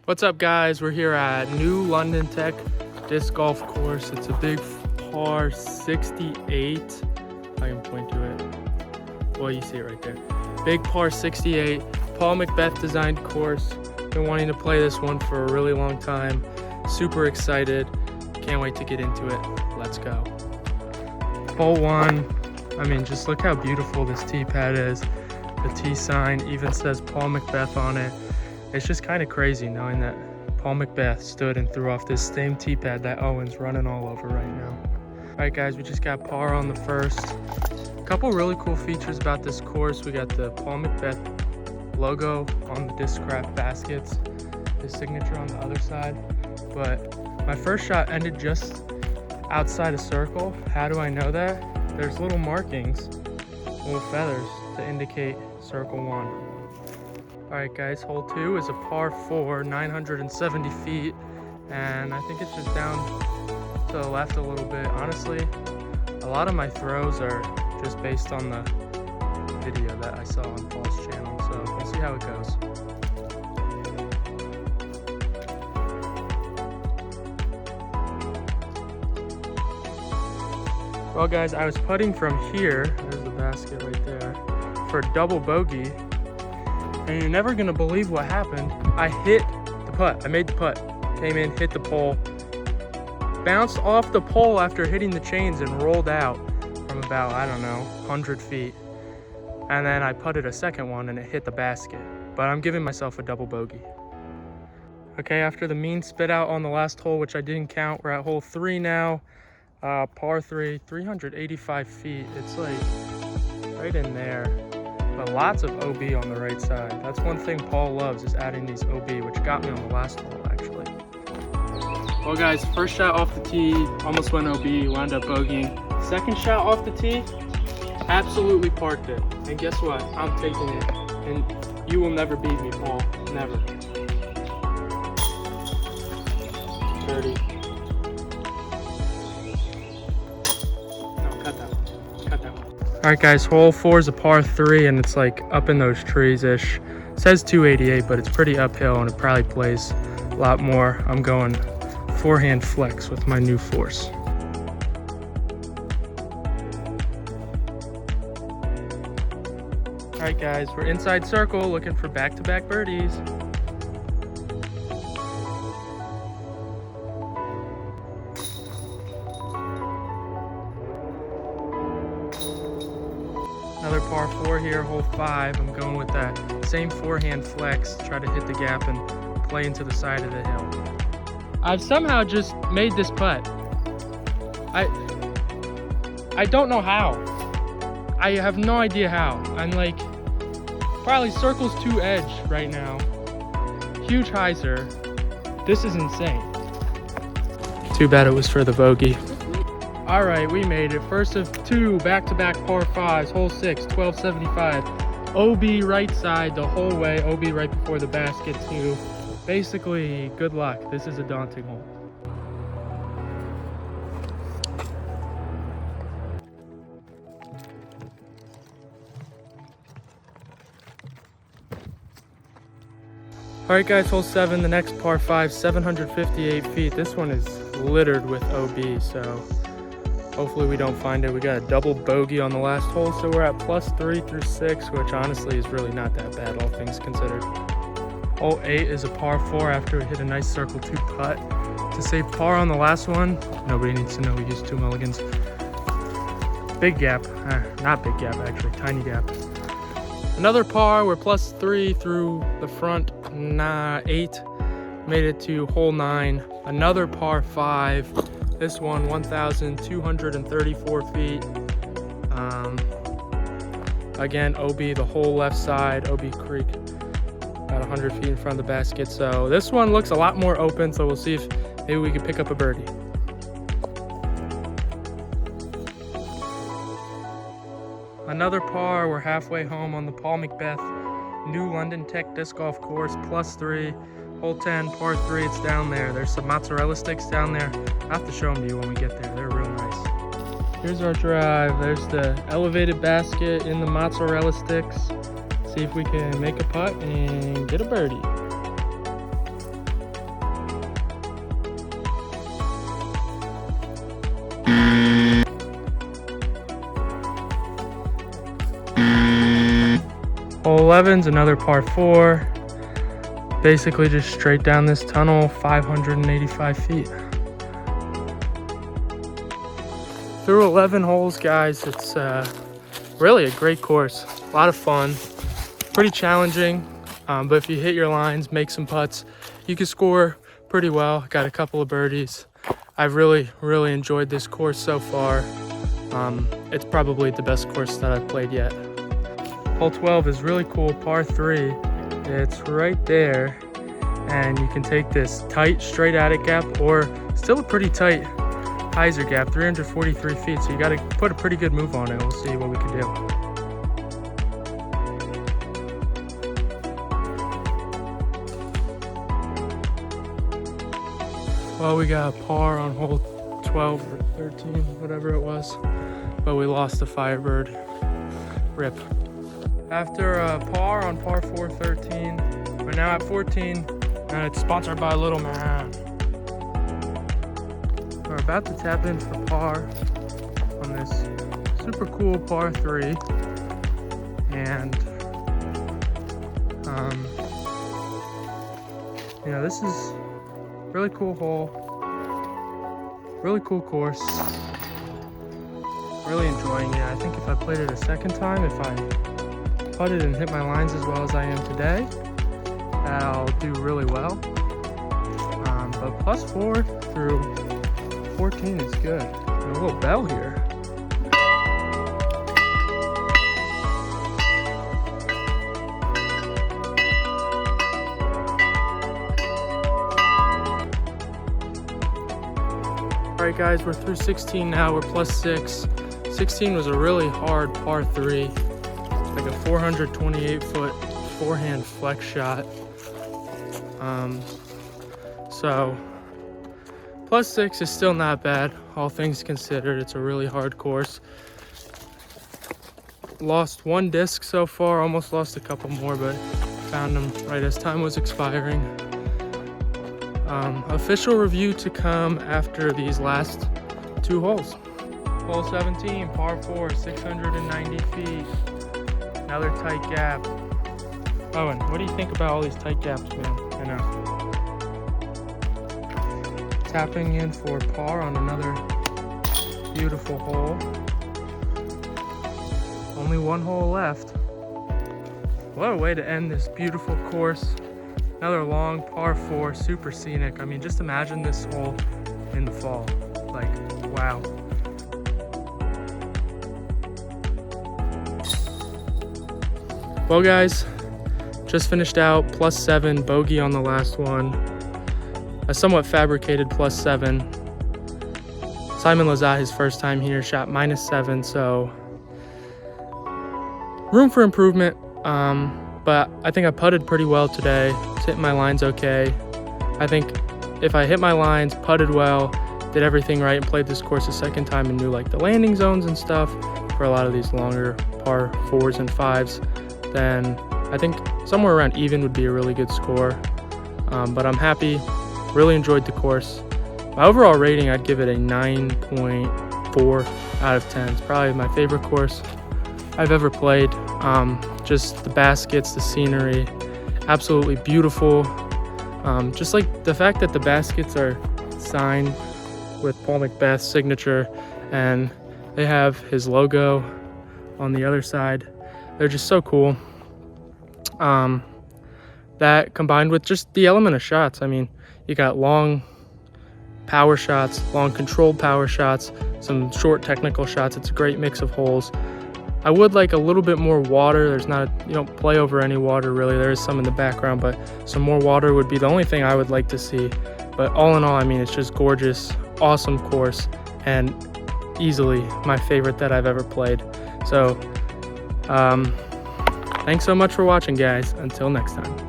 What's up, guys? We're here at New London Tech Disc Golf Course. It's a big par 68. I can point to it. Well, you see it right there. Big par 68. Paul McBeth designed course. Been wanting to play this one for a really long time. Super excited. Can't wait to get into it. Let's go. Hole 1. I mean, just look how beautiful this tee pad is. The tee sign even says Paul McBeth on it. It's just kind of crazy knowing that Paul McBeth stood and threw off this same tee pad that Owen's running all over right now. All right, guys, we just got par on the first. A couple really cool features about this course. We got the Paul McBeth logo on the disc wrap baskets, his signature on the other side. But my first shot ended just outside a circle. How do I know that? There's little markings, little feathers to indicate circle 1. All right, guys, hole 2 is a par 4, 970 feet, and I think it's just down to the left a little bit. Honestly, a lot of my throws are just based on the video that I saw on Paul's channel, so we'll see how it goes. Well, guys, I was putting from here, there's the basket right there, for a double bogey. And you're never gonna believe what happened. I hit the putt. I made the putt. Came in, hit the pole. Bounced off the pole after hitting the chains and rolled out from about, I don't know, 100 feet. And then I putted a second one and it hit the basket. But I'm giving myself a double bogey. Okay, after the mean spit out on the last hole, which I didn't count, we're at hole 3 now. Par 3, 385 feet. It's like right in there. But lots of OB on the right side. That's one thing Paul loves, is adding these OB, which got me on the last hole, actually. Well, guys, first shot off the tee, almost went OB, wound up bogeying. Second shot off the tee, absolutely parked it. And guess what? I'm taking it. And you will never beat me, Paul. Never. Dirty. No, cut that one. Cut that one. All right, guys, hole 4 is a par 3, and it's like up in those trees-ish. It says 288, but it's pretty uphill, and it probably plays a lot more. I'm going forehand flex with my new force. All right, guys, we're inside circle looking for back-to-back birdies. Another par 4 here, hole 5. I'm going with that same forehand flex, try to hit the gap and play into the side of the hill. I've somehow just made this putt. I don't know how. I have no idea how. I'm like probably circles 2 edge right now. Huge hyzer. This is insane. Too bad it was for the bogey. All right, we made it. First of 2 back-to-back par 5s, hole 6, 1275. OB right side the whole way, OB right before the basket too. Basically, good luck. This is a daunting hole. All right, guys, hole 7, the next par 5, 758 feet. This one is littered with OB, so hopefully we don't find it. We got a double bogey on the last hole, so we're at +3 through 6, which honestly is really not that bad, all things considered. Hole 8 is a par 4 after we hit a nice circle 2 putt. To save par on the last one, nobody needs to know we used 2 mulligans. Big gap, not big gap actually, tiny gap. Another par, we're +3 through the front 8. Made it to hole 9, another par 5. This one, 1,234 feet. Again, OB the whole left side, OB Creek, about 100 feet in front of the basket. So this one looks a lot more open, so we'll see if maybe we can pick up a birdie. Another par, we're halfway home on the Paul McBeth New London Tech Disc Golf Course, +3. Hole 10, par 3, it's down there. There's some mozzarella sticks down there. I'll have to show them to you when we get there. They're real nice. Here's our drive. There's the elevated basket in the mozzarella sticks. See if we can make a putt and get a birdie. Hole 11's another par 4. Basically just straight down this tunnel, 585 feet. Through 11 holes, guys, it's really a great course. A lot of fun, pretty challenging, but if you hit your lines, make some putts, you can score pretty well. Got a couple of birdies. I've really enjoyed this course so far. It's probably the best course that I've played yet. Hole 12 is really cool, par 3. It's right there, and you can take this tight straight at it gap, or still a pretty tight hyzer gap, 343 feet, so you got to put a pretty good move on it. We'll see what we can do. Well, we got a par on hole 12 or 13, whatever it was, but we lost the Firebird. Rip. After a par on par 4, 13, we're now at 14, and it's sponsored by Little Man. We're about to tap in for par on this super cool par 3, and you know, this is really cool hole, really cool course. Really enjoying it. I think if I played it a second time, if I putted and hit my lines as well as I am today, I'll do really well. But +4 through 14 is good. And a little bell here. Alright guys, we're through 16 now, we're +6. 16 was a really hard par 3. Like a 428 foot forehand flex shot. So +6 is still not bad, all things considered. It's a really hard course. Lost 1 disc so far, almost lost a couple more, but found them right as time was expiring. Official review to come after these last 2 holes. Hole 17, par 4, 690 feet. Another tight gap. Owen, what do you think about all these tight gaps, man? I know. Tapping in for par on another beautiful hole. Only 1 hole left. What a way to end this beautiful course. Another long par 4, super scenic. I mean, just imagine this hole in the fall. Like, wow. Well guys, just finished out +7, bogey on the last one. A somewhat fabricated +7. Simon Lazat, his first time here, shot -7, so room for improvement. But I think I putted pretty well today. Hit my lines okay. I think if I hit my lines, putted well, did everything right, and played this course a second time and knew like the landing zones and stuff for a lot of these longer par 4s and 5s, then I think somewhere around even would be a really good score. But I'm happy, really enjoyed the course. My overall rating, I'd give it a 9.4 out of 10. It's probably my favorite course I've ever played. Just the baskets, the scenery, absolutely beautiful. Just like the fact that the baskets are signed with Paul McBeth's signature and they have his logo on the other side. They're just so cool. That combined with just the element of shots. I mean, you got long power shots, long controlled power shots, some short technical shots. It's a great mix of holes. I would like a little bit more water. There's not, you don't play over any water really. There is some in the background, but some more water would be the only thing I would like to see. But all in all, I mean, it's just gorgeous, awesome course, and easily my favorite that I've ever played. So, thanks so much for watching, guys. Until next time.